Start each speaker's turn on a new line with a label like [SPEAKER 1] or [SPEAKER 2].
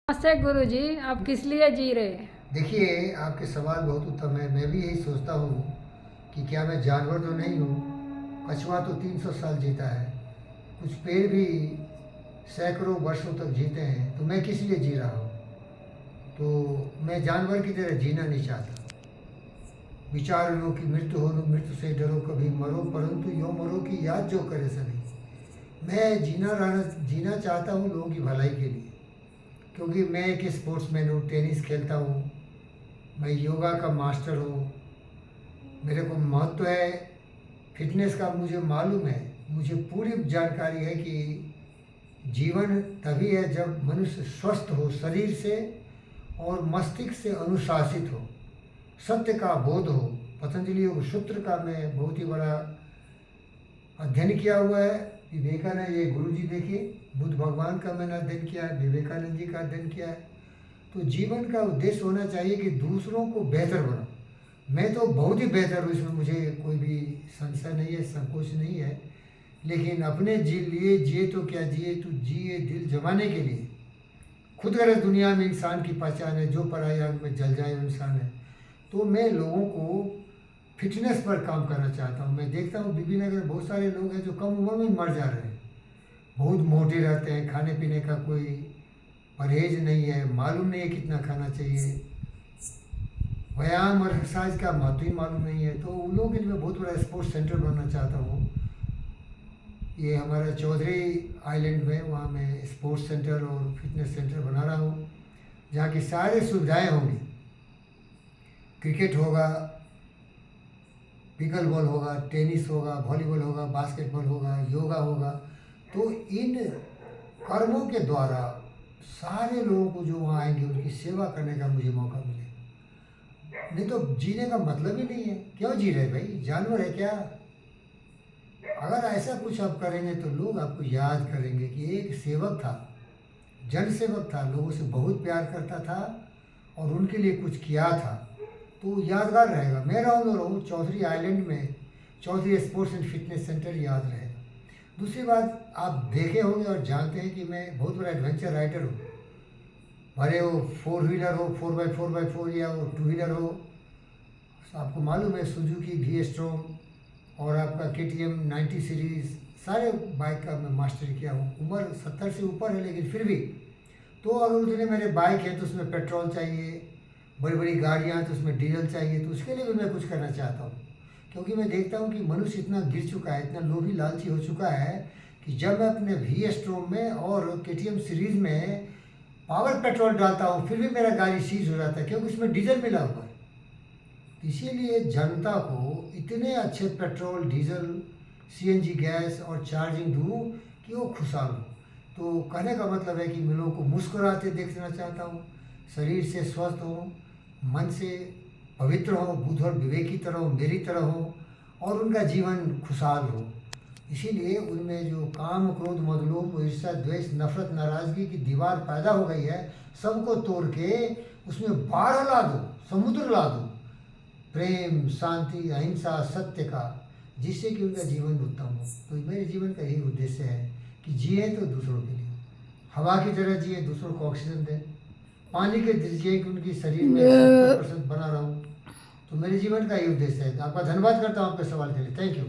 [SPEAKER 1] नमस्ते गुरुजी, आप किस लिए जी रहे हैं?
[SPEAKER 2] देखिए, आपके सवाल बहुत उत्तम है। मैं भी यही सोचता हूँ कि क्या मैं जानवर तो नहीं हूँ। कछुआ तो 300 साल जीता है, कुछ पेड़ भी सैकड़ों वर्षों तक जीते हैं, तो मैं किस लिए जी रहा हूँ? तो मैं जानवर की तरह जीना नहीं चाहता। विचार लो कि मृत्यु हो, मृत्यु से डरो, कभी मरो, परंतु यो मरो की याद जो करे सभी। मैं जीना चाहता हूँ लोगों की भलाई के लिए, क्योंकि मैं एक स्पोर्ट्समैन हूँ, टेनिस खेलता हूँ, मैं योगा का मास्टर हूँ। मेरे को महत्व है फिटनेस का, मुझे मालूम है, मुझे पूरी जानकारी है कि जीवन तभी है जब मनुष्य स्वस्थ हो शरीर से और मस्तिष्क से अनुशासित हो, सत्य का बोध हो। पतंजलि योग सूत्र का मैं बहुत ही बड़ा अध्ययन किया हुआ है। विवेकानंद, ये गुरु जी देखिए, बुद्ध भगवान का मैंने अध्ययन किया है, विवेकानंद जी का अध्ययन किया है। तो जीवन का उद्देश्य होना चाहिए कि दूसरों को बेहतर बनाओ। मैं तो बहुत ही बेहतर हूँ, इसमें मुझे कोई भी संशय नहीं है, संकोच नहीं है। लेकिन अपने जी लिए जिए तो क्या जिए, तो जिए दिल जमाने के लिए। खुद गरज दुनिया में इंसान की पहचान है, जो पराई आग में जल जाए वो इंसान है। तो मैं लोगों को फिटनेस पर काम करना चाहता हूँ। मैं देखता हूँ बीबी नगर बहुत सारे लोग हैं जो कम उम्र में मर जा रहे हैं, बहुत मोटे रहते हैं, खाने पीने का कोई परहेज नहीं है, मालूम नहीं है कितना खाना चाहिए, व्यायाम और एक्सरसाइज का महत्व ही मालूम नहीं है। तो उन लोगों के लिए मैं बहुत बड़ा स्पोर्ट्स सेंटर बनना चाहता हूँ। ये हमारा चौधरी आइलैंड में, वहाँ मैं स्पोर्ट्स सेंटर और फिटनेस सेंटर बना रहा हूँ, जहाँ की सारी सुविधाएं होंगी। क्रिकेट होगा, पिकल बॉल होगा, टेनिस होगा, वॉलीबॉल होगा, बास्केटबॉल होगा, योगा होगा। तो इन कर्मों के द्वारा सारे लोगों को जो वहाँ आएंगे उनकी सेवा करने का मुझे मौका मिले। नहीं तो जीने का मतलब ही नहीं है। क्यों जी रहे भाई, जानवर है क्या? अगर ऐसा कुछ आप करेंगे तो लोग आपको याद करेंगे कि एक सेवक था, जन सेवक था, लोगों से बहुत प्यार करता था और उनके लिए कुछ किया था, तो यादगार रहेगा। मैं रहूँ चौधरी आइलैंड में, Chaudhary sports and fitness centre याद रहेगा। दूसरी बात, आप देखे होंगे और जानते हैं कि मैं बहुत बड़ा एडवेंचर राइडर हूँ। भले वो 4 व्हीलर हो, 4x4x4 या वो 2 व्हीलर हो। आपको मालूम है सुजुकी वी स्ट्रॉम और आपका KTM 90 सीरीज़, सारे बाइक का मैं मास्टरी किया हूँ। उम्र 70 से ऊपर है, लेकिन फिर भी तो अगर उतने मेरे बाइक है तो उसमें पेट्रोल चाहिए, बड़ी बड़ी गाड़ियाँ हैं तो उसमें डीजल चाहिए, तो उसके लिए भी मैं कुछ करना चाहता हूँ। क्योंकि मैं देखता हूँ कि मनुष्य इतना गिर चुका है, इतना लोभी लालची हो चुका है कि जब मैं अपने वी स्ट्रॉम में और KTM सीरीज़ में पावर पेट्रोल डालता हूँ फिर भी मेरा गाड़ी सीज हो जाता है, क्योंकि उसमें डीजल मिला हुआ है। इसीलिए जनता को इतने अच्छे पेट्रोल, डीजल, CNG गैस और चार्जिंग दूँ कि वो खुशहाल हो। तो कहने का मतलब है कि मैं लोगों को मुस्कुराते देखना चाहता हूँ, शरीर से स्वस्थ हो, मन से पवित्र हो, बुद्ध और विवेक की तरह हो, मेरी तरह हो, और उनका जीवन खुशहाल हो। इसीलिए उनमें जो काम, क्रोध, मद, लोभ, ईर्ष्या, द्वेष, नफरत, नाराज़गी की दीवार पैदा हो गई है, सबको तोड़ के उसमें बाढ़ ला दो, समुद्र ला दो, प्रेम, शांति, अहिंसा, सत्य का, जिससे कि उनका जीवन उत्तम हो। तो मेरे जीवन का यही उद्देश्य है कि जिए तो दूसरों के लिए, हवा की तरह जिए, दूसरों को ऑक्सीजन दें, पानी के जिए कि उनकी शरीर में 70% बना रहूं। तो मेरे जीवन का यही उद्देश्य है। आपका धन्यवाद करता हूँ आपके सवाल के लिए। Thank you.